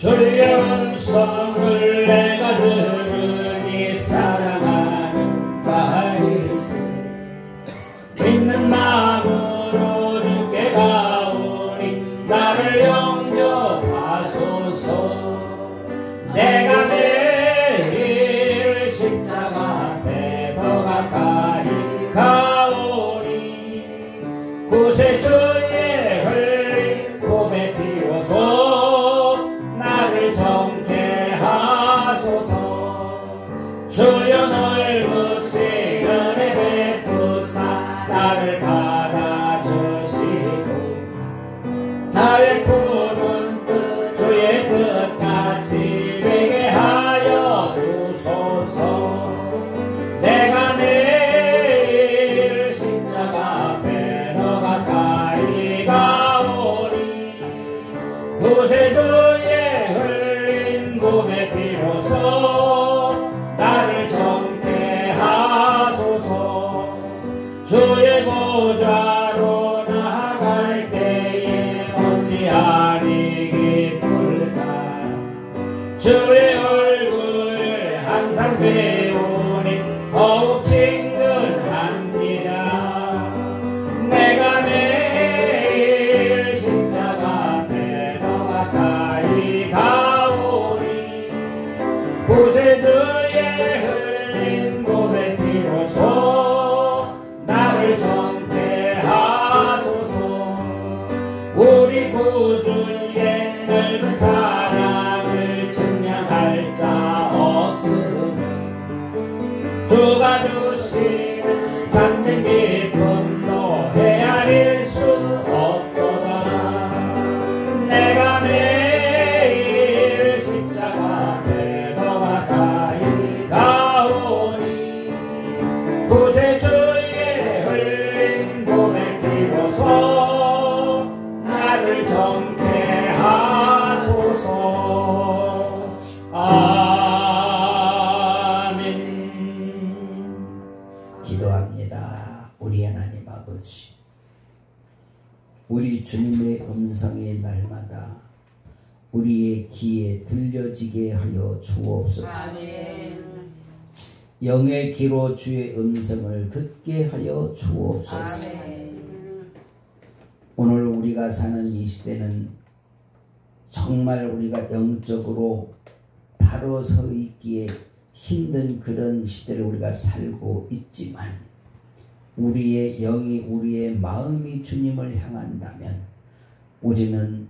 주의 음성을 내가 들으니 사랑하는 말이세. 믿는 마음으로 주께 가오니 나를 영접하소서. 내가 매일 십자가 앞에 더 가까이 가오니 구세주의 흘린 봄에 피워서 나를 정케 하소서. 주여 넓으시 은혜 베푸사 나를 받아주시고 나의 푸른 뜻 주의 뜻같이 되게 하여 주소서. 내가 매일 십자가 앞에 더 가까이 가오니 구세주의 흘린 봄에 피로써 나를 정케 하소서. 주의 보좌로 나아갈 때에 어찌하리 기쁠까. 주의 얼굴을 항상 배우니 더욱 친근합니다. 내가 매일 십자가 앞에 더 가까이 가오니 구세주의 흘린 봄의 피로써 나를 정케 하소서. 우리 구주의 넓은 사랑을 증명할 자 없으면 주가 주시는 참된 기쁨도 헤아릴 수 없도다. 내가 매일 십자가 앞에 더 가까이 가오니 구세주의 흘린 봄의 피로써 나를 정케 하소서. 아멘. 기도합니다. 우리 하나님 아버지, 우리 주님의 음성이 날마다 우리의 귀에 들려지게 하여 주옵소서. 아멘. 영의 귀로 주의 음성을 듣게 하여 주옵소서. 아멘. 오늘 우리가 사는 이 시대는 정말 우리가 영적으로 바로 서 있기에 힘든 그런 시대를 우리가 살고 있지만 우리의 영이 우리의 마음이 주님을 향한다면 우리는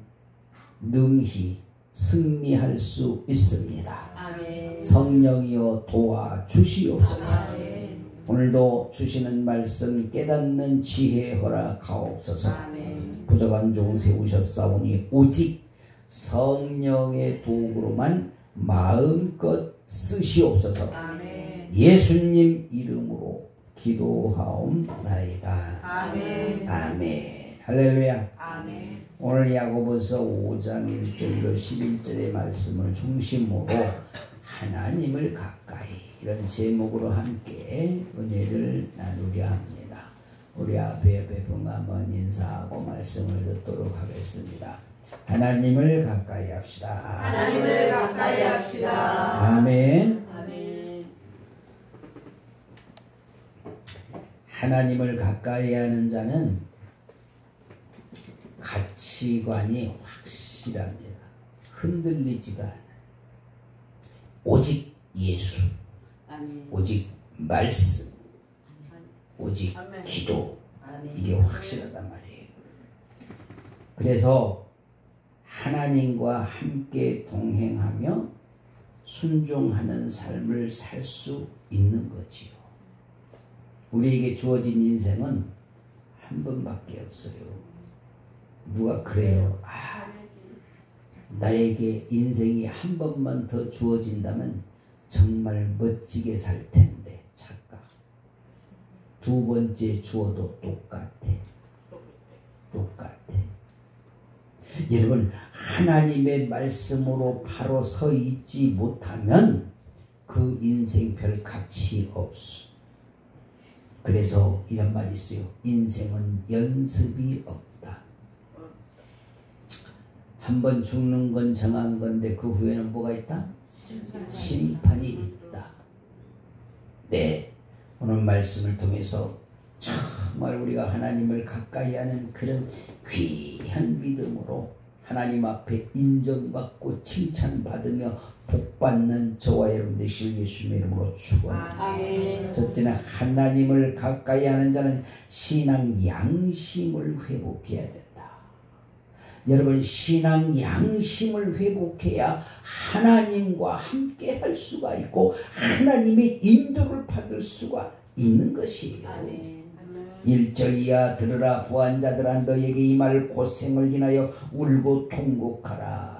능히 승리할 수 있습니다. 아멘. 성령이여 도와주시옵소서. 아멘. 오늘도 주시는 말씀 깨닫는 지혜 허락하옵소서. 아멘. 부족한 종 세우셨사오니 오직 성령의 도구로만 마음껏 쓰시옵소서. 아멘. 예수님 이름으로 기도하옵나이다. 아멘. 아멘. 할렐루야. 아멘. 오늘 야고보서 5장 1절로 11절의 말씀을 중심으로 하나님을 가까이 이런 제목으로 함께 은혜를 나누려 합니다. 우리 앞에 베푼 한번 인사하고 말씀을 듣도록 하겠습니다. 하나님을 가까이 합시다. 하나님을 가까이 합시다. 아멘. 아멘. 하나님을 가까이 하는 자는 가치관이 확실합니다. 흔들리지가 않아요. 오직 예수, 아멘. 오직 말씀, 오직 아멘. 기도, 아멘. 이게 확실하단 말이에요. 그래서 하나님과 함께 동행하며 순종하는 삶을 살 수 있는 거지요. 우리에게 주어진 인생은 한 번밖에 없어요. 누가 그래요? 나에게 인생이 한 번만 더 주어진다면 정말 멋지게 살 텐데. 착각. 두 번째 주어도 똑같아. 여러분, 하나님의 말씀으로 바로 서 있지 못하면 그 인생 별 가치 없어. 그래서 이런 말이 있어요. 인생은 연습이 없다. 한번 죽는 건 정한 건데 그 후에는 뭐가 있다? 심판이 있다. 네, 오늘 말씀을 통해서 정말 우리가 하나님을 가까이 하는 그런 귀한 믿음으로 하나님 앞에 인정받고 칭찬받으며 복받는 저와 여러분 되실 예수님의 이름으로 축원합니다. 첫째는 하나님을 가까이 하는 자는 신앙 양심을 회복해야 된다. 여러분, 신앙 양심을 회복해야 하나님과 함께 할 수가 있고 하나님의 인도를 받을 수가 있는 것이에요. 1절 이하 들으라. 부한 자들아, 너에게 이 말 고생을 인하여 울고 통곡하라.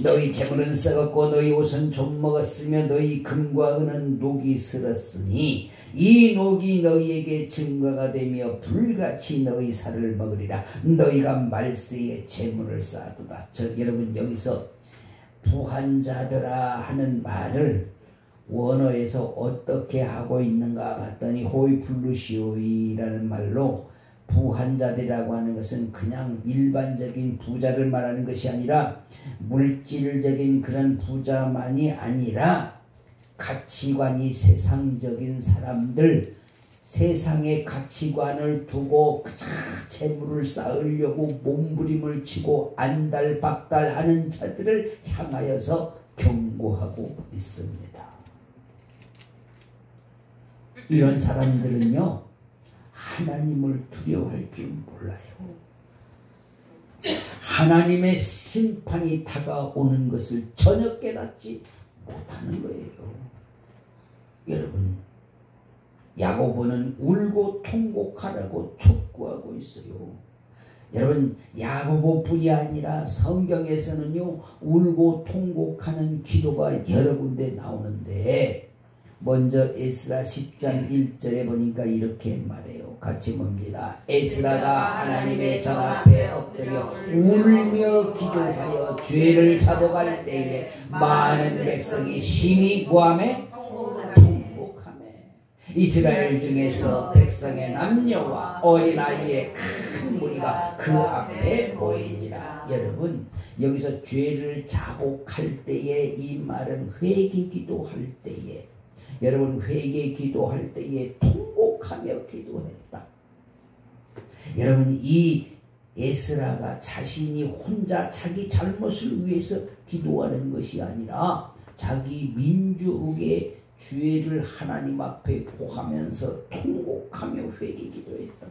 너희 재물은 썩었고 너희 옷은 좀 먹었으며 너희 금과 은은 녹이 슬었으니 이 녹이 너희에게 증거가 되며 불같이 너희 살을 먹으리라. 너희가 말세에 재물을 쌓아두다. 여러분, 여기서 부한 자들아 하는 말을 원어에서 어떻게 하고 있는가 봤더니 호이플루시오이라는 말로 부한 자들이라고 하는 것은 그냥 일반적인 부자를 말하는 것이 아니라 물질적인 그런 부자만이 아니라 가치관이 세상적인 사람들, 세상의 가치관을 두고 재물을 쌓으려고 몸부림을 치고 안달박달하는 자들을 향하여서 경고하고 있습니다. 이런 사람들은요, 하나님을 두려워할 줄 몰라요. 하나님의 심판이 다가오는 것을 전혀 깨닫지 못하는 거예요. 여러분, 야고보는 울고 통곡하라고 촉구하고 있어요. 여러분, 야고보뿐이 아니라 성경에서는요, 울고 통곡하는 기도가 여러 군데 나오는데, 먼저 에스라 10장 1절에 보니까 이렇게 말해요. 같이 봅니다. 에스라가 하나님의 전 앞에 엎드려 울며 기도하여 죄를 잡아갈 때에 많은 백성이 심히 구하며 통곡하며 이스라엘 중에서 백성의 남녀와 어린아이의 큰 무리가 그 앞에 모이니라. 여러분, 여기서 죄를 자복할 때에 이 말은 회개 기도할 때에, 여러분, 회개 기도할 때에 통곡하며 기도했다. 여러분, 이 에스라가 자신이 혼자 자기 잘못을 위해서 기도하는 것이 아니라 자기 민족의 죄를 하나님 앞에 고하면서 통곡하며 회개 기도했다.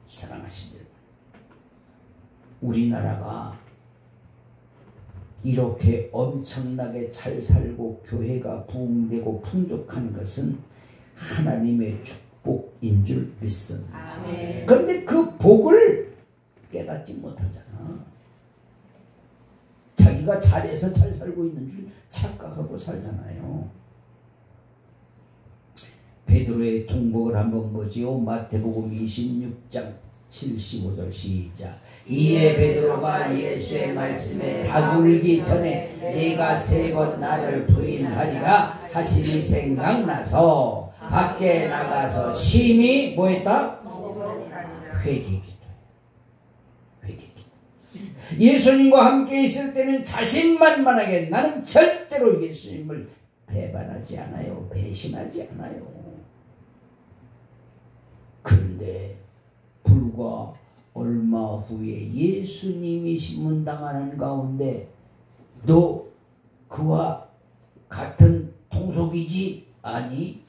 사랑하신 여러분, 우리나라가 이렇게 엄청나게 잘 살고 교회가 부흥되고 풍족한 것은 하나님의 축복인 줄 믿습니다. 그런데 그 복을 깨닫지 못하잖아. 자기가 잘해서 잘 살고 있는 줄 착각하고 살잖아요. 베드로의 통곡을 한번 보지요. 마태복음 26장 75절 시작. 이에 베드로가 예수의 말씀에 다굴기 전에 네가 3번 나를 부인하리라 하심이 생각나서 밖에 나가서 심히 뭐했다? 회개기도. 예수님과 함께 있을 때는 자신만만하게 나는 절대로 예수님을 배반하지 않아요. 배신하지 않아요. 그런데 불과 얼마 후에 예수님이 신문당하는 가운데 너 그와 같은 통속이지? 아니,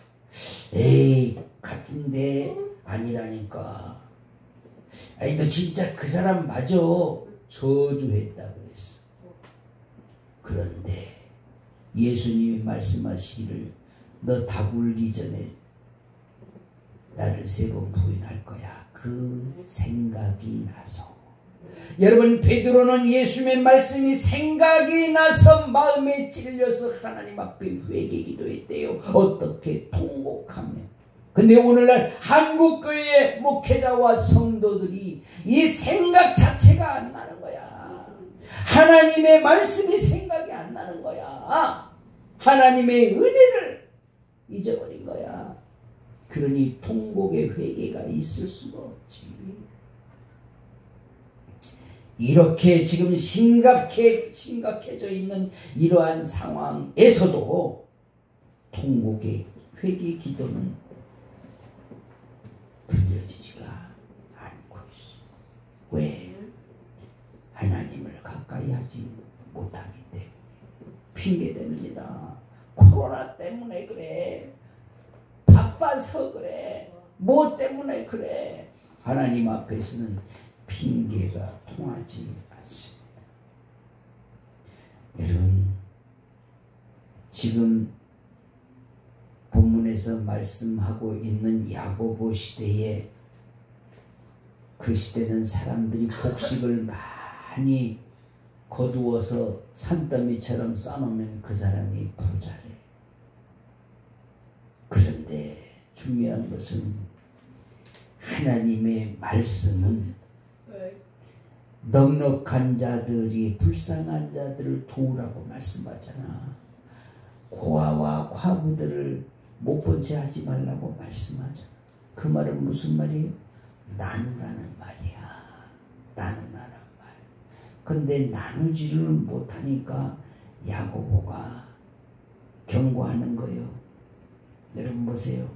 에이, 같은데 아니라니까. 아니, 너 진짜 그 사람 맞아. 저주했다 그랬어. 그런데 예수님이 말씀하시기를 너 다굴기 전에 나를 3번 부인할 거야. 그 생각이 나서. 여러분, 베드로는 예수님의 말씀이 생각이 나서 마음에 찔려서 하나님 앞에 회개 기도했대요. 어떻게? 통곡하며. 근데 오늘날 한국교회의 목회자와 성도들이 이 생각 자체가 안 나는 거야. 하나님의 말씀이 생각이 안 나는 거야. 하나님의 은혜를 잊어버린 거야. 그러니 통곡의 회개가 있을 수가 없지. 이렇게 지금 심각해져 있는 이러한 상황에서도 통곡의 회개 기도는 들려지지가 않고 있어. 왜? 하나님을 가까이 하지 못하기 때문에. 핑계 대입니다. 코로나 때문에 그래. 바빠서 그래. 뭐 때문에 그래. 하나님 앞에서는 핑계가 통하지 않습니다. 여러분, 지금 본문에서 말씀하고 있는 야고보 시대에, 그 시대는 사람들이 곡식을 많이 거두어서 산더미처럼 싸놓으면 그 사람이 부자래. 그런데 중요한 것은 하나님의 말씀은 넉넉한 자들이 불쌍한 자들을 도우라고 말씀하잖아. 고아와 과부들을 못 본 채 하지 말라고 말씀하잖아. 그 말은 무슨 말이에요? 나누라는 말이야. 나누라는 말. 근데 나누지를 못하니까 야고보가 경고하는 거예요. 여러분 보세요.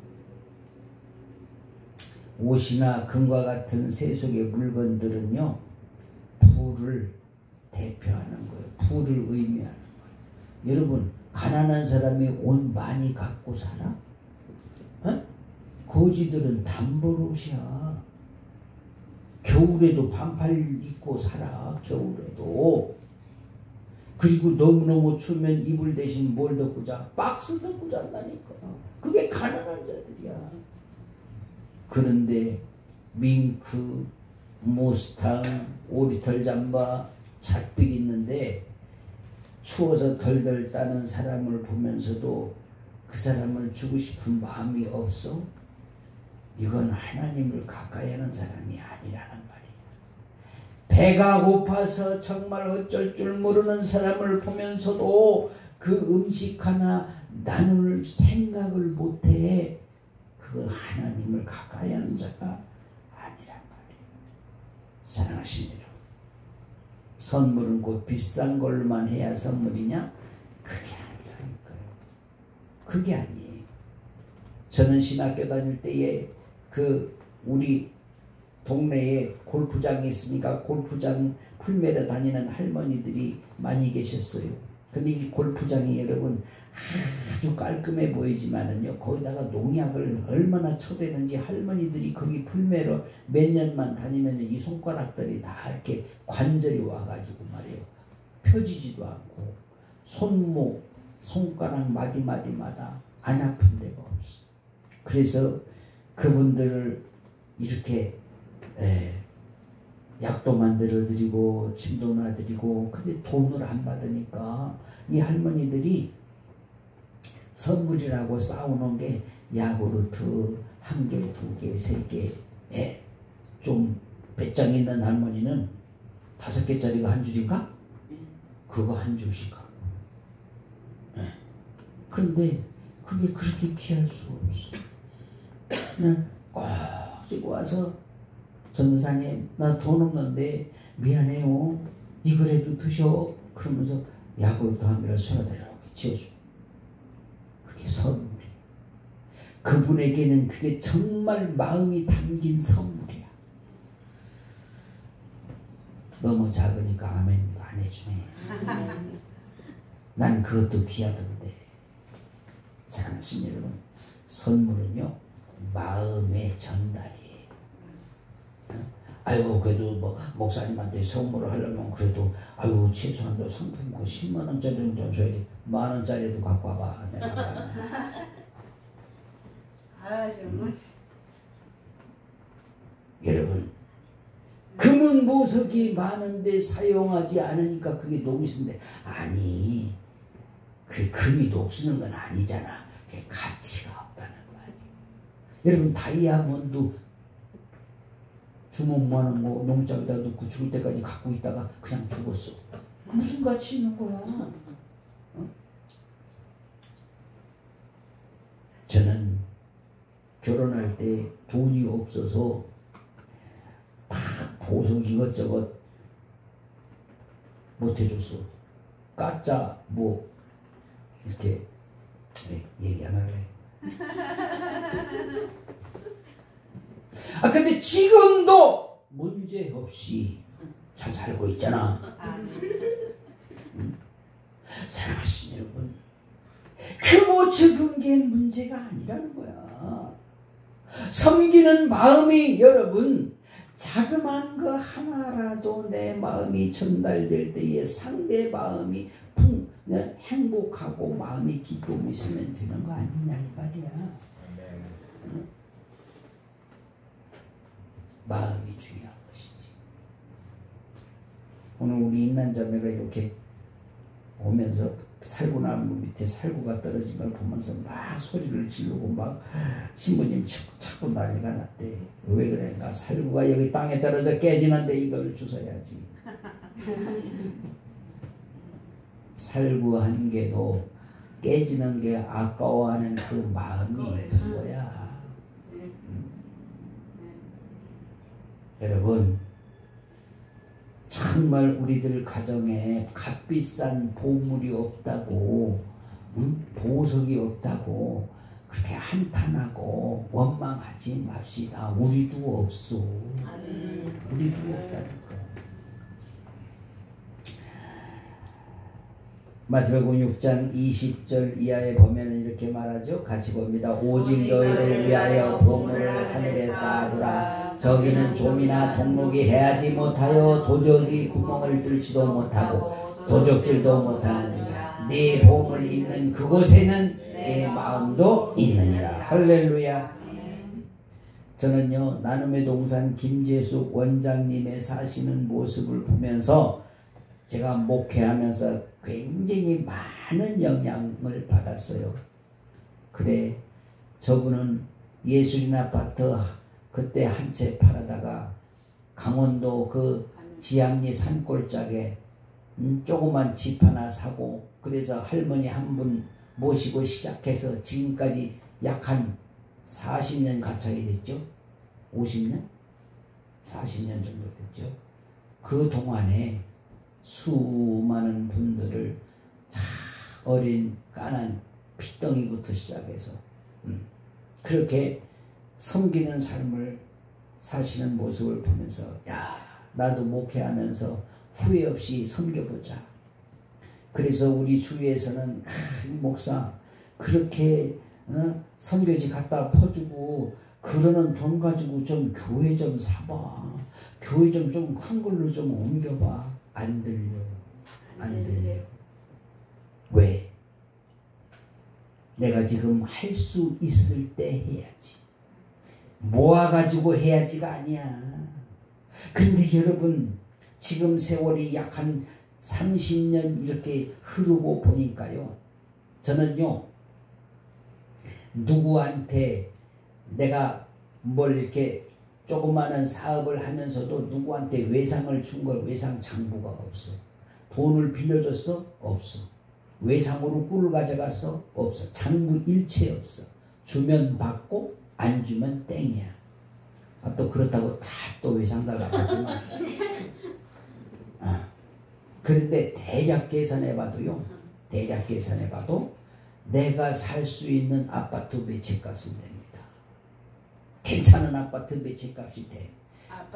옷이나 금과 같은 세속의 물건들은요, 부를 대표하는 거예요. 부를 의미하는 거예요. 여러분, 가난한 사람이 옷 많이 갖고 살아? 어? 거지들은 단벌옷이야. 겨울에도 반팔 입고 살아. 겨울에도. 그리고 너무너무 추우면 이불 대신 뭘 덮고 자? 박스 덮고 잔다니까. 그게 가난한 자들이야. 그런데 밍크, 무스탕, 오리털 잠바 잔뜩 있는데 추워서 덜덜 따는 사람을 보면서도 그 사람을 주고 싶은 마음이 없어? 이건 하나님을 가까이 하는 사람이 아니라는 말이야. 배가 고파서 정말 어쩔 줄 모르는 사람을 보면서도 그 음식 하나 나눌 생각을 못해. 그 하나님을 가까이 하는 자가 아니란 말이에요. 사랑하시는 여러분, 선물은 곧 비싼 걸로만 해야 선물이냐? 그게 아니라니까요. 그게 아니에요. 저는 신학교 다닐 때에 우리 동네에 골프장이 있으니까 골프장 풀매러 다니는 할머니들이 많이 계셨어요. 근데 이 골프장이 여러분 아주 깔끔해 보이지만은요, 거기다가 농약을 얼마나 쳐대는지 할머니들이 거기 풀매러 몇 년만 다니면 이 손가락들이 다 이렇게 관절이 와가지고 말이에요. 펴지지도 않고 손목, 손가락 마디마디마다 안 아픈 데가 없어. 그래서 그분들을 이렇게 약도 만들어 드리고 침도 놔드리고, 근데 돈을 안 받으니까 이 할머니들이 선물이라고 싸우는 게 야구르트 1개, 2개, 3개, 좀 배짱 있는 할머니는 5개짜리가 한 줄인가? 그거 한 줄씩 하고. 그런데 그게 그렇게 귀할 수가 없어. 그냥 꼭 지고 와서 전도사님, 나 돈 없는데 미안해요. 이거라도 드셔. 그러면서 야구르트 1개를 손에다 이렇게 지어줘. 그게 선물이에요. 그분에게는 그게 정말 마음이 담긴 선물이야. 너무 작으니까 아멘도 안 해주네. 난 그것도 귀하던데. 사랑하신 여러분, 선물은요, 마음의 전달이에요. 아유, 그래도 뭐 목사님한테 선물을 하려면 그래도 아유, 최소한 너 상품 그 10만 원짜리는 좀 줘야지. 10,000 원짜리도 갖고 와봐. 내가 아, 정말. 여러분, 금은 보석이 많은데 사용하지 않으니까 그게 녹슬인데, 아니, 그 금이 녹슬는 건 아니잖아. 그게 가치가 없다는 말이에요. 여러분, 다이아몬드 주먹만한 거 농장에다 넣고 죽을 때까지 갖고 있다가 그냥 죽었어. 그 무슨 가치 있는 거야? 어? 저는 결혼할 때 돈이 없어서 막 보석 이것저것 못해줬어. 까짜 뭐 이렇게 얘기 안 할래. 근데 지금도 문제 없이 잘 살고 있잖아. 사랑하시는 여러분, 그 뭐 적은 게 문제가 아니라는 거야. 섬기는 마음이 여러분 자그마한 거 하나라도 내 마음이 전달될 때에 상대 마음이 행복하고 마음이 기쁨이 있으면 되는 거 아니냐 이 말이야. 응? 마음이 중요한 것이지. 오늘 우리 인난자매가 이렇게 오면서 살구나무 밑에 살구가 떨어진 걸 보면서 막 소리를 지르고 막 신부님 찾고 난리가 났대. 왜 그런가? 살구가 여기 땅에 떨어져 깨지는데 이걸 주워야지. 살구 한 개도 깨지는 게 아까워하는 그 마음이 있는 거야. 여러분, 정말 우리들 가정에 값비싼 보물이 없다고, 보석이 없다고 그렇게 한탄하고 원망하지 맙시다. 우리도 없어. 우리도 없다니까. 마태복음 6장 20절 이하에 보면 이렇게 말하죠. 같이 봅니다. 오직 너희를 위하여 보물을 하늘에 쌓아두라. 저기는 좀이나 동록이 해하지 못하여 도적이 구멍을 뚫지도 못하고 도적질도 못하느니라. 네 보물 있는 그곳에는 내 마음도 있느니라. 할렐루야. 저는요, 나눔의 동산 김재숙 원장님의 사시는 모습을 보면서 제가 목회하면서 굉장히 많은 영향을 받았어요. 그래, 저분은 예술인 아파트 그때 한 채 팔아다가 강원도 그 지향리 산골짜기에 조그만 집 하나 사고, 그래서 할머니 한 분 모시고 시작해서 지금까지 약 한 40년 가까이 됐죠. 50년? 40년 정도 됐죠. 그 동안에 수많은 분들을 다 어린 까난 핏덩이부터 시작해서 그렇게 섬기는 삶을 사시는 모습을 보면서, 야, 나도 목회하면서 후회 없이 섬겨보자. 그래서 우리 주위에서는 목사 그렇게 선교지 갖다 퍼주고 그러는 돈 가지고 좀 교회 좀 사봐. 교회 좀 큰 걸로 좀 옮겨봐. 안 들려. 안 들려. 왜? 내가 지금 할 수 있을 때 해야지. 모아가지고 해야지가 아니야. 근데 여러분, 지금 세월이 약 한 30년 이렇게 흐르고 보니까요, 저는요, 누구한테 내가 뭘 이렇게 조그마한 사업을 하면서도 누구한테 외상을 준 걸 외상 장부가 없어. 돈을 빌려줬어? 없어. 외상으로 꿀을 가져갔어? 없어. 장부 일체 없어. 주면 받고 안 주면 땡이야. 또 그렇다고 다 또 외상 달라고 하지만 그런데 대략 계산해봐도요, 대략 계산해봐도 내가 살 수 있는 아파트 매체값은 됩니다. 괜찮은 아파트 매체값이 돼.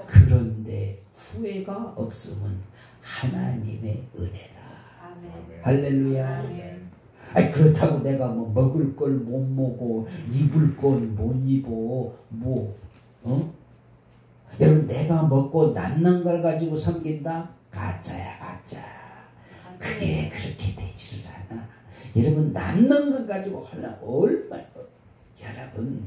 그런데 후회가 없으면 하나님의 은혜라. 아멘. 할렐루야. 아멘. 아니, 그렇다고 내가 뭐 먹을 걸 못 먹고 입을 걸 못 입어 여러분, 내가 먹고 남는 걸 가지고 섬긴다? 가짜야, 가짜. 그게 그렇게 되지를 않아. 여러분, 남는 것 가지고 하려면 얼마나, 여러분,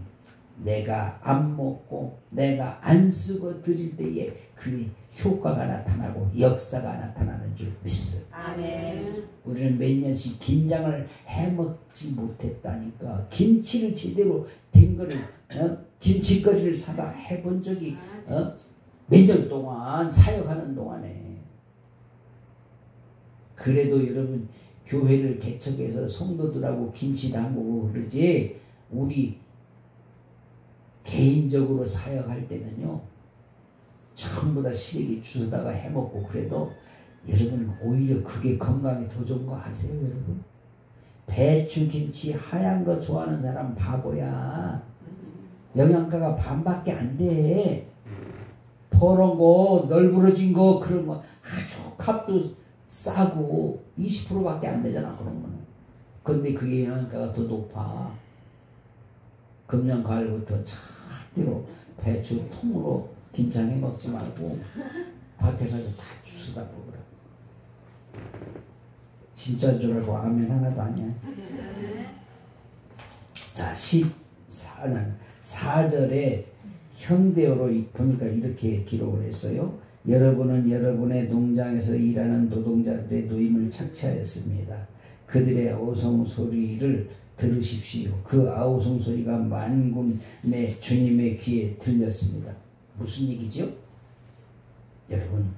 내가 안 먹고 내가 안 쓰고 드릴 때에 그 효과가 나타나고 역사가 나타나는 줄 믿어. 아멘. 우리는 몇 년씩 김장을 해먹지 못했다니까. 김치를 제대로 된 거를 김치거리를 사다 해본 적이 몇 년 동안 사역하는 동안에. 그래도 여러분, 교회를 개척해서 성도들하고 김치 담그고 그러지, 우리 개인적으로 사역할 때는요, 전부 다 시래기 주워다가 해먹고 그래도 여러분 오히려 그게 건강에 더 좋은 거 아세요 여러분? 배추, 김치 하얀 거 좋아하는 사람 바보야. 영양가가 반밖에 안 돼. 퍼런 거, 널브러진 거 그런 거 아주 값도 싸고 20%밖에 안 되잖아 그런 거는. 근데 그게 영양가가 더 높아. 금년 가을부터 절대로 배추 통으로 김장 해 먹지 말고 밭에 가서 다 주워 갖고 그래. 진짜인 줄 알고 아멘 하나도 아니야. 자 4절에 현대어로 보니까 이렇게 기록을 했어요. 여러분은 여러분의 농장에서 일하는 노동자들의 노임을 착취하였습니다. 그들의 아우성 소리를 들으십시오. 그 아우성 소리가 만군의 주님의 귀에 들렸습니다. 무슨 얘기죠? 여러분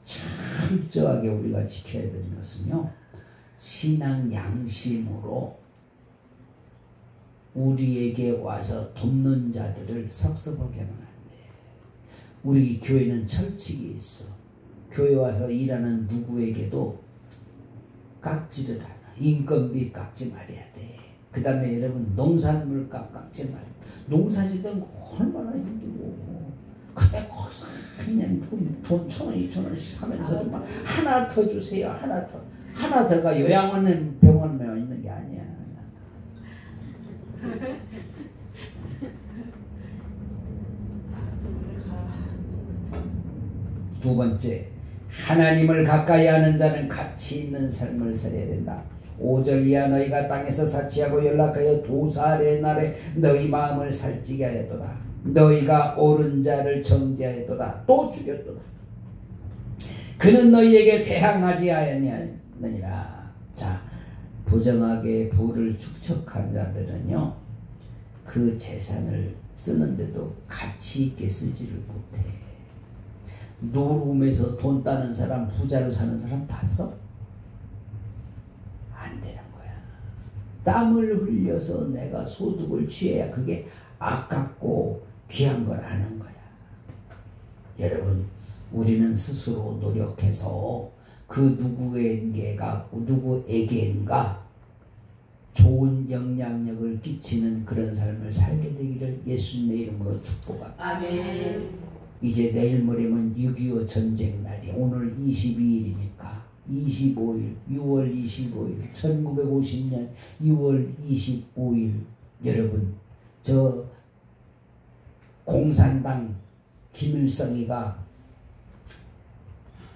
철저하게 우리가 지켜야 되는 것은요, 신앙 양심으로 우리에게 와서 돕는 자들을 섭섭하게 하면 안 돼. 우리 교회는 철칙이 있어. 교회 와서 일하는 누구에게도 깍지를 하나. 인건비 깎지 말아야 돼. 그 다음에 여러분 농산물값 깎지 말아야 돼. 농사짓는 거 얼마나 힘들고. 그냥 거기서 그냥 돈 1,000원, 2,000원씩 사면서 막 하나 더 주세요. 하나 더가 요양원은 병원에 있는 게 아니야. 두 번째, 하나님을 가까이 하는 자는 가치 있는 삶을 살아야 된다. 5절 이하 너희가 땅에서 사치하고 연락하여 도살의 날에 너희 마음을 살찌게 하였도다. 너희가 옳은 자를 정죄하였도다. 또 죽였도다. 그는 너희에게 대항하지 아니하느니라. 자, 부정하게 부를 축적한 자들은요, 그 재산을 쓰는데도 가치 있게 쓰지를 못해. 노름에서 돈 따는 사람, 부자로 사는 사람 봤어? 안 되는 거야. 땀을 흘려서 내가 소득을 취해야 그게 아깝고 귀한 걸 아는 거야. 여러분, 우리는 스스로 노력해서 그 누구에겐가 좋은 영향력을 끼치는 그런 삶을 살게 되기를 예수님의 이름으로 축복합니다. 아멘. 이제 내일 모레면 6.25 전쟁 날이, 오늘 22일이니까 25일, 6월 25일, 1950년 6월 25일, 여러분, 저 공산당 김일성이가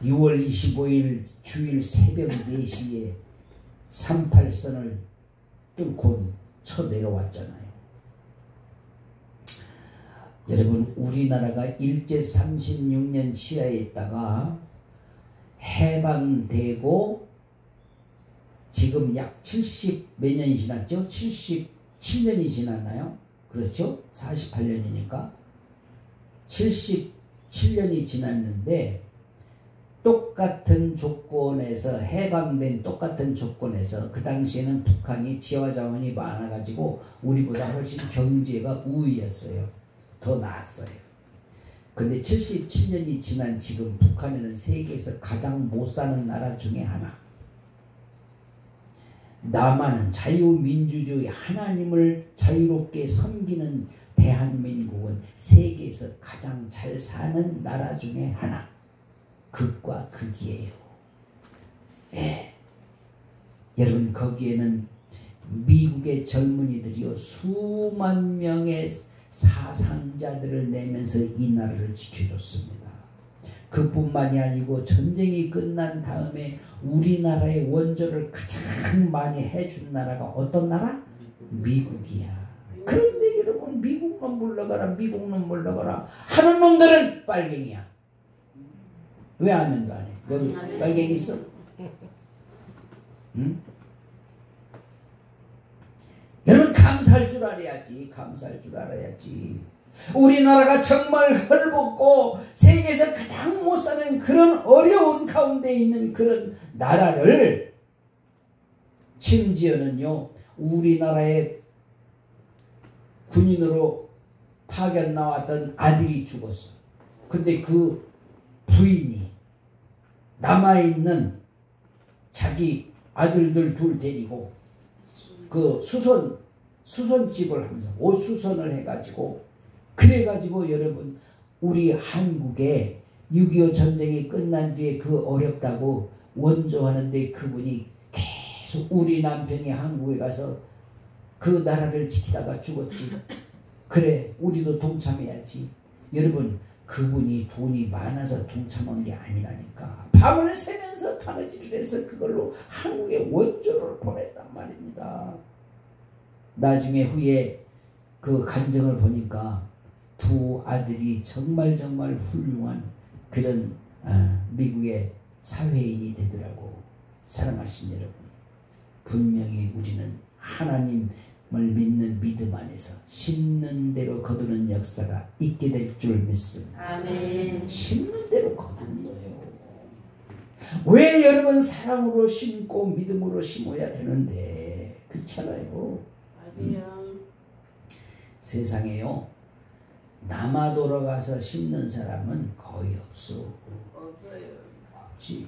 6월 25일 주일 새벽 4시에 38선을 뚫고 쳐내려왔잖아요. 여러분, 우리나라가 일제 36년 시야에 있다가 해방되고 지금 약 70 몇 년이 지났죠? 77년이 지났나요? 그렇죠? 48년이니까 77년이 지났는데, 똑같은 조건에서, 해방된 똑같은 조건에서, 그 당시에는 북한이 지하 자원이 많아가지고 우리보다 훨씬 경제가 우위였어요. 더 나았어요. 근데 77년이 지난 지금 북한에는 세계에서 가장 못 사는 나라 중에 하나. 남한은 자유민주주의, 하나님을 자유롭게 섬기는 대한민국은 세계에서 가장 잘 사는 나라 중에 하나. 극과 극이에요. 예. 여러분, 거기에는 미국의 젊은이들이요, 수만 명의 사상자들을 내면서 이 나라를 지켜줬습니다. 그뿐만이 아니고 전쟁이 끝난 다음에 우리나라의 원조를 가장 많이 해준 나라가 어떤 나라? 미국이야. 그런데 여러분, 미국 놈 물러가라, 미국 놈 물러가라 하는 놈들은 빨갱이야. 왜 아멘도 안 해? 여기 빨갱이 있어? 응? 여러분, 감사할 줄 알아야지. 감사할 줄 알아야지. 우리나라가 정말 헐벗고 세계에서 가장 못 사는 그런 어려운 가운데 있는 그런 나라를, 심지어는요, 우리나라에 군인으로 파견 나왔던 아들이 죽었어. 근데 그 부인이 남아있는 자기 아들들 둘 데리고 그 수선집을 하면서 옷수선을 해가지고 그래가지고 여러분 우리 한국에 6.25 전쟁이 끝난 뒤에 그 어렵다고 원조하는데 그분이 계속 우리 남편이 한국에 가서 그 나라를 지키다가 죽었지. 그래 우리도 동참해야지. 여러분 그분이 돈이 많아서 동참한 게 아니라니까. 밤을 새면서 바느질을 해서 그걸로 한국에 원조를 보냈단 말입니다. 나중에 후에 그 간증을 보니까 두 아들이 정말 훌륭한 그런 미국의 사회인이 되더라고. 사랑하신 여러분, 분명히 우리는 하나님을 믿는 믿음 안에서 심는 대로 거두는 역사가 있게 될 줄 믿습니다. 아멘. 심는 대로 거두는 거예요. 왜 여러분 사랑으로 심고 믿음으로 심어야 되는데 그렇잖아요. 맞아요. 세상에요 남아 돌아가서 심는 사람은 거의 없어. 없어요. 없지.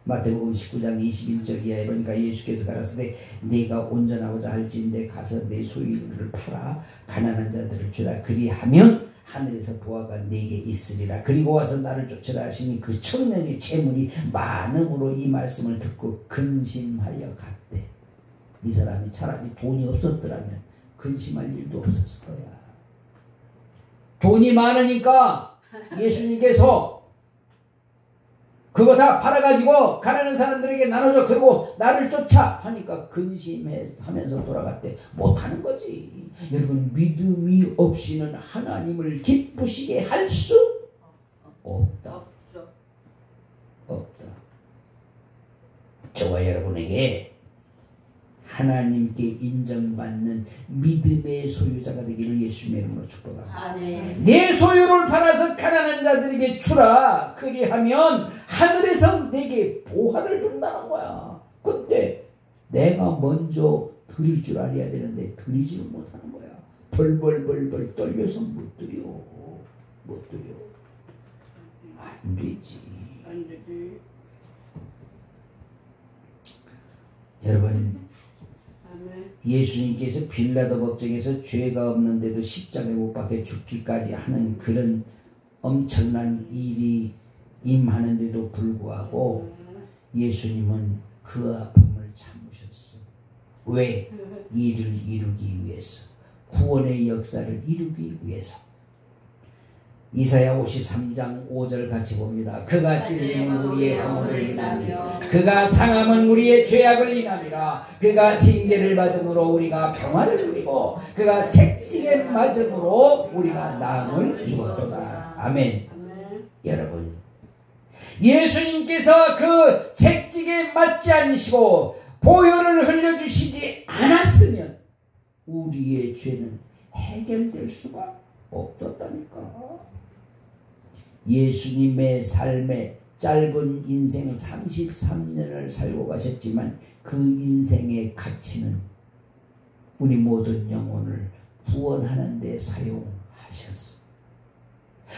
마태복음 19장 21절 이하에 보니까 예수께서 가라사대 네가 온전하고자 할진대 가서 내 소유를 팔아 가난한 자들을 주라. 그리하면 하늘에서 보화가 네게 있으리라. 그리고 와서 나를 쫓으라 하시니 그 청년의 재물이 많음으로 이 말씀을 듣고 근심하여 갔대. 이 사람이 차라리 돈이 없었더라면 근심할 일도 없었을 거야. 돈이 많으니까 예수님께서 그거 다 팔아가지고 가난한 사람들에게 나눠줘. 그리고 나를 쫓아 하니까 근심하면서 돌아갔대. 못하는 거지. 여러분 믿음이 없이는 하나님을 기쁘시게 할 수 없다. 없다. 저와 여러분에게 하나님께 인정받는 믿음의 소유자가 되기를 예수님의 이름으로 축복합니다. 아멘. 내 소유를 팔아서 가난한 자들에게 주라. 그리하면 하늘에서 내게 보화를 준다는 거야. 근데 내가 먼저 드릴 줄 알아야 되는데 드리지는 못하는 거야. 벌벌 떨려서 못 드려. 못 드려. 안 되지. 안 되지. 여러분 아멘. 예수님께서 빌라도 법정에서 죄가 없는데도 십자가에 못 박혀 죽기까지 하는 그런 엄청난 일이 임하는데도 불구하고 예수님은 그 아픔을 참으셨어. 왜? 이를 이루기 위해서. 구원의 역사를 이루기 위해서. 이사야 53장 5절 같이 봅니다. 그가 찔림은 우리의 허물을 인하며 그가 상함은 우리의 죄악을 인함이라. 그가 징계를 받음으로 우리가 평화를 누리고 그가 채찍에 맞음으로 우리가 나음을 입었도다. 아멘. 여러분 예수님께서 그 채찍에 맞지 않으시고 보혈을 흘려주시지 않았으면 우리의 죄는 해결될 수가 없었다니까. 예수님의 삶의 짧은 인생 33년을 살고 가셨지만 그 인생의 가치는 우리 모든 영혼을 구원하는 데 사용하셨어.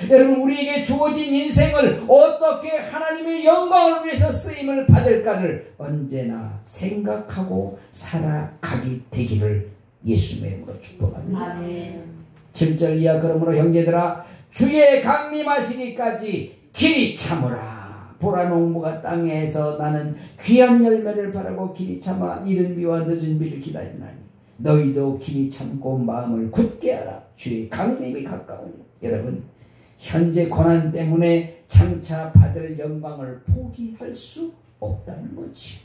여러분 우리에게 주어진 인생을 어떻게 하나님의 영광을 위해서 쓰임을 받을까를 언제나 생각하고 살아가게 되기를 예수님의 이름으로 축복합니다. 아멘. 7절 이하 그러므로 형제들아 주의 강림하시기까지 길이 참으라. 보라 농부가 땅에서 나는 귀한 열매를 바라고 길이 참아 이른 비와 늦은 비를 기다리나니 너희도 길이 참고 마음을 굳게 하라. 주의 강림이 가까우니. 여러분 현재 고난 때문에 장차 받을 영광을 포기할 수 없다는 거지.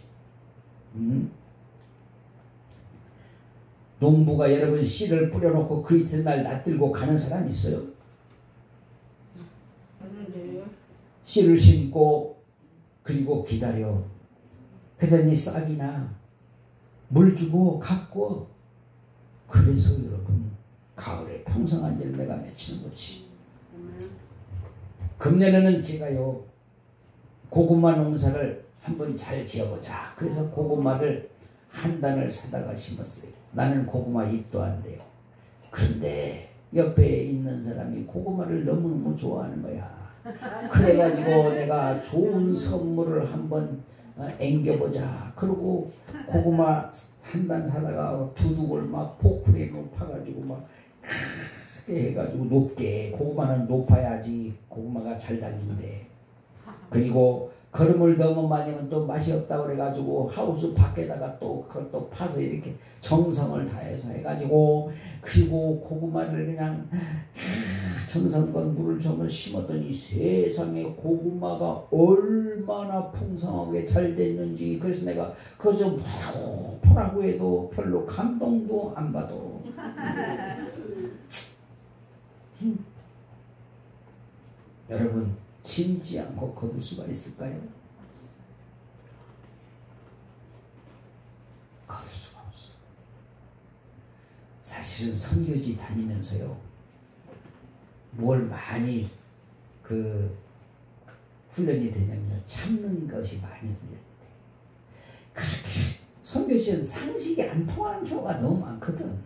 농부가 여러분 씨를 뿌려놓고 그 이튿날 낯들고 가는 사람이 있어요? 씨를 심고 그리고 기다려. 그러더니 싹이 나. 물 주고 가꾸어. 그래서 여러분 가을에 풍성한 열매가 맺히는 거지. 금년에는 제가요 고구마 농사를 한번 잘 지어보자. 그래서 고구마를 한 단을 사다가 심었어요. 나는 고구마 잎도 안 돼요. 그런데 옆에 있는 사람이 고구마를 너무너무 좋아하는 거야. 그래가지고 내가 좋은 선물을 한번 앵겨보자. 그러고 고구마 한 단 사다가 두둑을 막 포크리에 높아가지고 막 크게 해가지고 높게, 고구마는 높아야지 고구마가 잘 달린대. 그리고 거름을 너무 많이 하면 또 맛이 없다고 그래가지고 하우스 밖에다가 또 그걸 또 파서 이렇게 정성을 다해서 해가지고, 그리고 고구마를 그냥 정성껏 물을 좀 심었더니 세상에 고구마가 얼마나 풍성하게 잘 됐는지. 그래서 내가 그거 좀 보라고 해도 별로 감동도 안 받아. 여러분, 심지 않고 거둘 수가 있을까요? 거둘 수가 없어. 사실은 선교지 다니면서요, 뭘 많이 훈련이 되냐면요, 참는 것이 많이 훈련이 돼. 그렇게 선교시는 상식이 안 통하는 경우가 너무 많거든.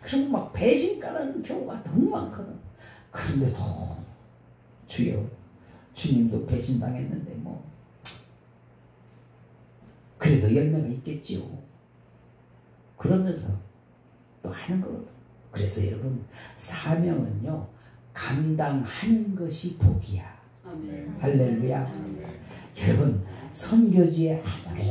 그리고 막 배신 까는 경우가 너무 많거든. 그런데도 주여, 주님도 배신당했는데 뭐 그래도 열매가 있겠지요. 그러면서 또 하는 거거든. 그래서 여러분, 사명은요, 감당하는 것이 복이야. 아멘. 할렐루야. 아멘. 여러분, 선교지에 아무리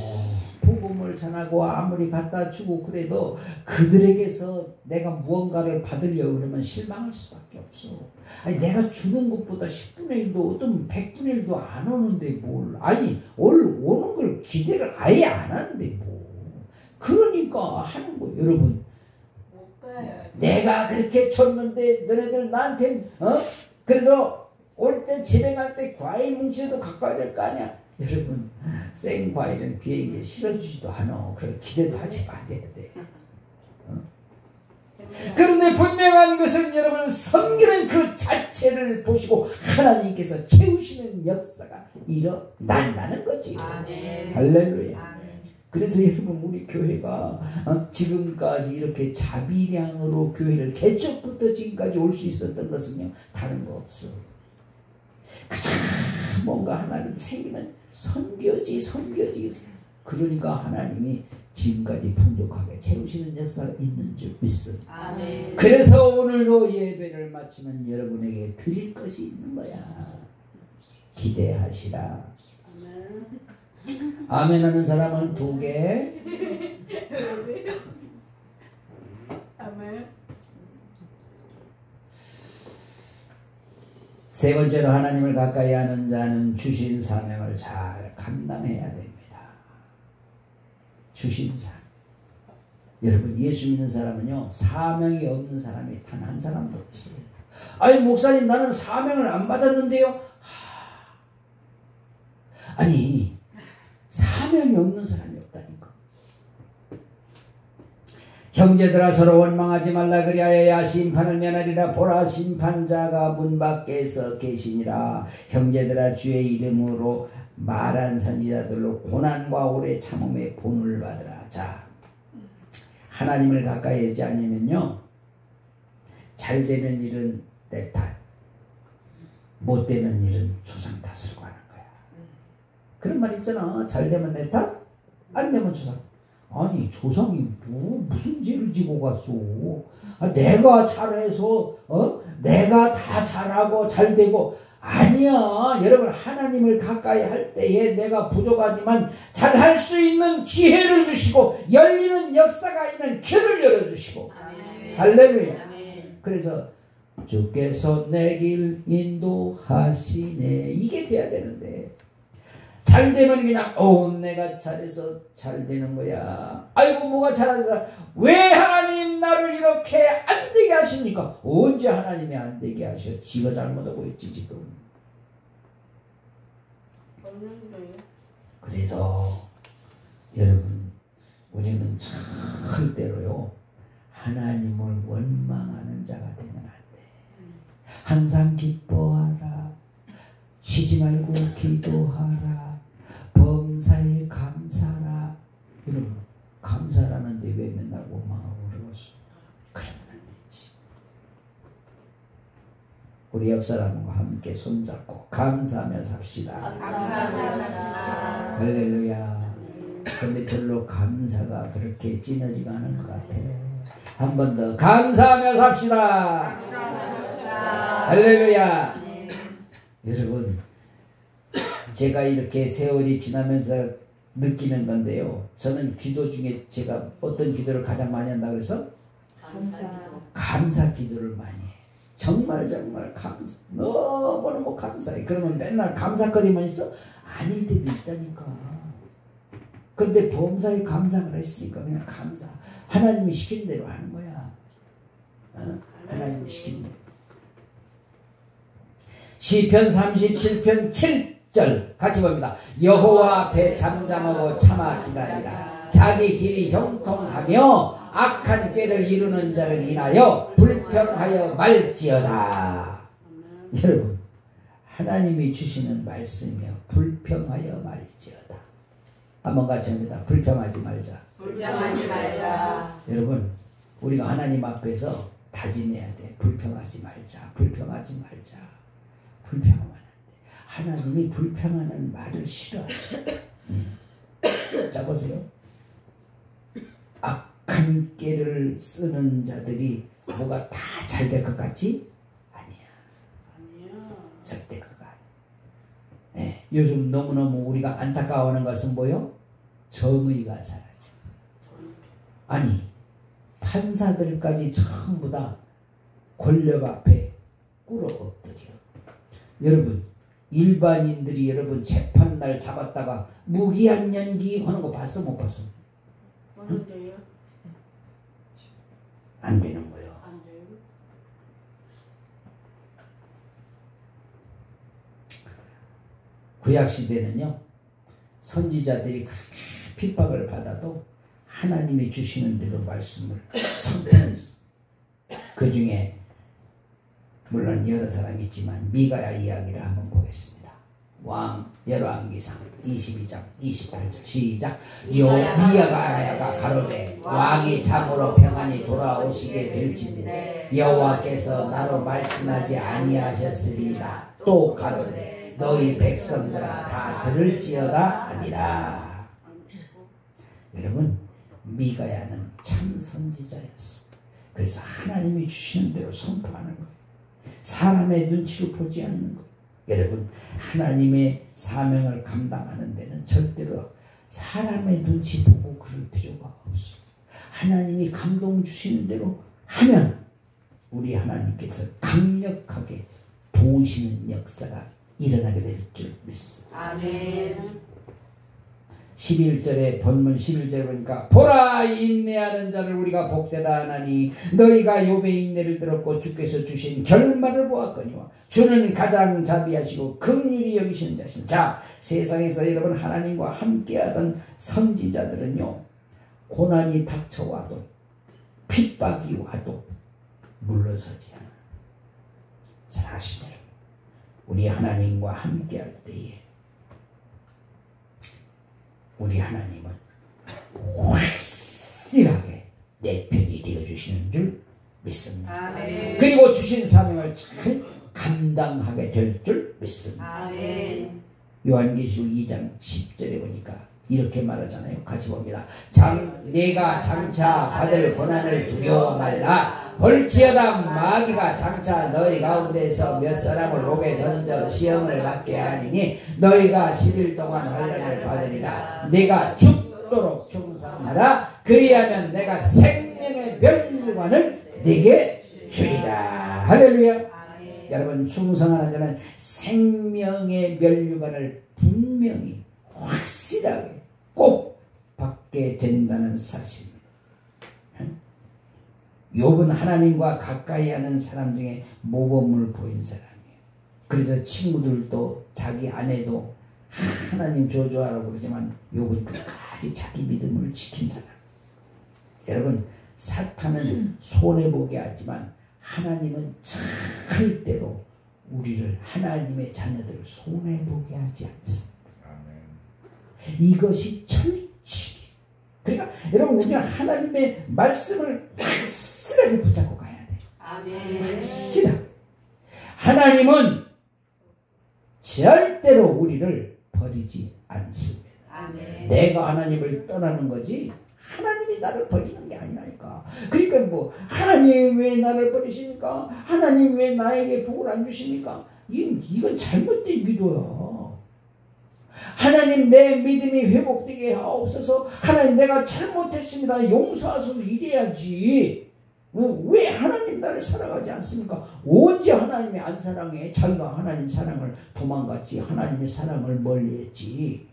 복음을 전하고 아무리 갖다 주고 그래도 그들에게서 내가 무언가를 받으려고 그러면 실망할 수밖에 없어. 아니, 내가 주는 것보다 10분의 1도 어떤 100분의 1도 안 오는데 뭘. 아니, 오는 걸 기대를 아예 안 하는데 뭐. 그러니까 하는 거예요. 여러분, 못 가요. 내가 그렇게 줬는데 너네들 나한테 그래도 올 때 집에 갈 때 과일 뭉치라도 갖고 와야 될 거 아니야. 여러분, 생과일은 비행기에 실어주지도 않아. 그래 기대도 하지 말아야 돼. 그런데 분명한 것은 여러분, 섬기는 그 자체를 보시고 하나님께서 채우시는 역사가 일어난다는 거지. 아멘. 할렐루야. 아멘. 그래서 여러분, 우리 교회가 지금까지 이렇게 자비량으로 교회를 개척부터 지금까지 올 수 있었던 것은요, 다른 거 없어. 그저 뭔가 하나님 생기면 선교지. 그러니까 하나님이 지금까지 풍족하게 채우시는 역사가 있는 줄 믿습니다. 아멘. 그래서 오늘도 예배를 마치면 여러분에게 드릴 것이 있는 거야. 기대하시라. 아멘. 아멘 하는 사람은 2개. 아멘. 세 번째로, 하나님을 가까이 하는 자는 주신 사명을 잘 감당해야 됩니다. 주신 사명. 여러분, 예수 믿는 사람은요, 사명이 없는 사람이 단 한 사람도 없어요. 아니, 목사님, 나는 사명을 안 받았는데요. 아니, 사명이 없는 사람이 없다니까. 형제들아, 서로 원망하지 말라. 그리하여야 심판을 면하리라. 보라, 심판자가 문 밖에서 계시니라. 형제들아, 주의 이름으로 말한 선지자들로 고난과 오래 참음의 본을 받으라. 자, 하나님을 가까이 하지 않으면요, 잘 되는 일은 내 탓, 못 되는 일은 조상 탓을 하는 거야. 그런 말 있잖아. 잘 되면 내 탓, 안 되면 조상. 아니, 조상이 무슨 죄를 지고 갔어? 내가 잘해서 내가 다 잘하고 잘 되고. 아니야. 여러분, 하나님을 가까이 할 때에 내가 부족하지만 잘할 수 있는 지혜를 주시고 열리는 역사가 있는 길을 열어주시고. 아멘. 할렐루야. 아멘. 그래서 주께서 내 길 인도하시네, 이게 돼야 되는데, 잘 되면 그냥 내가 잘해서 잘 되는 거야. 아이고, 뭐가 잘해서. 왜 하나님 나를 이렇게 안 되게 하십니까? 언제 하나님이 안 되게 하셔? 지가 잘못하고 있지 지금. 그래서 여러분, 우리는 절대로요, 하나님을 원망하는 자가 되면 안 돼. 항상 기뻐하라. 쉬지 말고 기도하라. 범사에 감사라. 여러분, 감사라는데 왜 맨날 원망하고 그러겠어? 그러면 안 되지. 우리 옆 사람과 함께 손잡고 감사하며 삽시다. 감사하며 삽시다. 할렐루야. 근데 별로 감사가 그렇게 진하지가 않은 것 같아. 한 번 더 감사하며 삽시다. 할렐루야. 여러분, 제가 이렇게 세월이 지나면서 느끼는 건데요. 저는 기도 중에 제가 어떤 기도를 가장 많이 한다 그래서 감사 기도를 많이 해요. 정말 감사, 너무너무 감사해. 그러면 맨날 감사거리만 있어? 아닐 때도 있다니까. 근데 범사에 감사를 했으니까 그냥 감사. 하나님이 시킨 대로 하는 거야. 하나님이 시킨 대로. 시편 37편 7절 같이 봅니다. 여호와 앞에 잠잠하고 참아 기다리라. 자기 길이 형통하며 악한 꾀를 이루는 자를 인하여 불평하여 말지어다. 여러분, 하나님이 주시는 말씀이요, 불평하여 말지어다. 한번 같이 합니다. 불평하지 말자. 불평하지 말자. 여러분, 우리가 하나님 앞에서 다짐해야 돼. 불평하지 말자. 불평하지 말자. 불평하면 안 돼. 하나님이 불평하는 말을 싫어하셔. 자 보세요. 악한 꾀를 쓰는 자들이 뭐가 다 잘 될 것 같지? 아니야. 절대 그거 아니야. 네, 요즘 너무너무 우리가 안타까워하는 것은 뭐요? 정의가 사라져. 아니, 판사들까지 전부 다 권력 앞에 꿇어 엎드려. 여러분, 일반인들이 여러분 재판날 잡았다가 무기한 연기 하는 거 봤어? 못 봤어? 하는데요? 안 되는 거예요. 안 돼요? 구약시대는요, 선지자들이 그렇게 핍박을 받아도 하나님이 주시는 대로 말씀을 선포했어. 그 중에 물론 여러 사람이 있지만 미가야 이야기를 한번 보겠습니다. 왕 열왕기상 22장 28절 시작. 미가야가 가로되 왕이 참으로 평안히 돌아오시게 될진데 여호와께서 나로 말씀하지 아니하셨으리다. 또 가로되 너희 백성들아 다 들을지어다 아니라. 여러분, 미가야는 참 선지자였어. 그래서 하나님이 주시는 대로 선포하는 거예요. 사람의 눈치를 보지 않는 것. 여러분, 하나님의 사명을 감당하는 데는 절대로 사람의 눈치 보고 그럴 필요가 없어. 하나님이 감동 주시는 대로 하면 우리 하나님께서 강력하게 도우시는 역사가 일어나게 될 줄 믿습니다. 아멘. 11절에 본문 11절에 보니까 보라, 인내하는 자를 우리가 복되다 하나니 너희가 욥의 인내를 들었고 주께서 주신 결말을 보았거니와 주는 가장 자비하시고 긍휼히 여기시는 자신. 자, 세상에서 여러분 하나님과 함께하던 선지자들은요, 고난이 닥쳐와도 핍박이 와도 물러서지 않아. 사랑하시는 여러분, 우리 하나님과 함께할 때에 우리 하나님은 확실하게 내 편이 되어주시는 줄 믿습니다. 아멘. 그리고 주신 사명을 잘 감당하게 될 줄 믿습니다. 아멘. 요한계시록 2장 10절에 보니까 이렇게 말하잖아요. 같이 봅니다. 내가 장차 받을 고난을 두려워 말라. 볼지어다 마귀가 장차 너희 가운데서 몇 사람을 옥에 던져 시험을 받게 하리니 너희가 10일 동안 환난을 받으리라. 내가 죽도록 충성하라. 그리하면 내가 생명의 면류관을 네게 주리라. 할렐루야. 여러분, 충성하는 자는 생명의 면류관을 분명히 확실하게 꼭 받게 된다는 사실입니다. 욥은 하나님과 가까이 하는 사람 중에 모범을 보인 사람이에요. 그래서 친구들도 자기 아내도 하나님 저주하라고 그러지만 욥은 끝까지 자기 믿음을 지킨 사람. 여러분, 사탄은 손해보게 하지만 하나님은 절대로 우리를, 하나님의 자녀들을 손해보게 하지 않습니다. 이것이 철칙이. 그러니까 여러분, 우리는 하나님의 말씀을 확실하게 붙잡고 가야 돼. 아멘. 확실하게. 하나님은 절대로 우리를 버리지 않습니다. 아멘. 내가 하나님을 떠나는 거지 하나님이 나를 버리는 게 아니라니까. 그러니까 뭐 하나님 왜 나를 버리십니까? 하나님 왜 나에게 복을 안 주십니까? 이건 잘못된 기도야. 하나님 내 믿음이 회복되게 하옵소서. 하나님 내가 잘못했습니다. 용서하소서 이래야지. 왜 하나님 나를 사랑하지 않습니까? 언제 하나님이 안 사랑해? 자기가 하나님 사랑을 도망갔지. 하나님의 사랑을 멀리했지.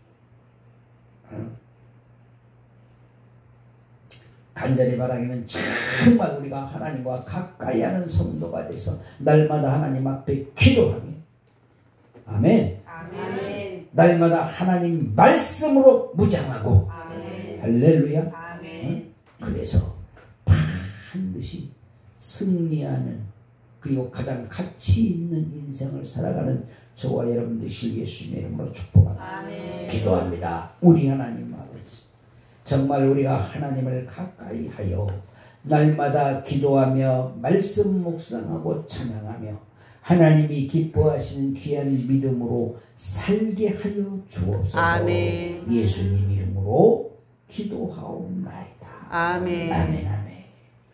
간절히 바라기는 정말 우리가 하나님과 가까이 하는 성도가 돼서 날마다 하나님 앞에 기도하며 아멘. 아멘. 날마다 하나님 말씀으로 무장하고 아멘. 할렐루야. 아멘. 그래서 반드시 승리하는 그리고 가장 가치 있는 인생을 살아가는 저와 여러분 되실 예수님의 이름으로 축복합니다. 아멘. 기도합니다. 우리 하나님 아버지, 정말 우리가 하나님을 가까이 하여 날마다 기도하며 말씀 묵상하고 찬양하며 하나님이 기뻐하시는 귀한 믿음으로 살게 하여 주옵소서. 아멘. 예수님 이름으로 기도하옵나이다. 아멘. 아멘. 아멘.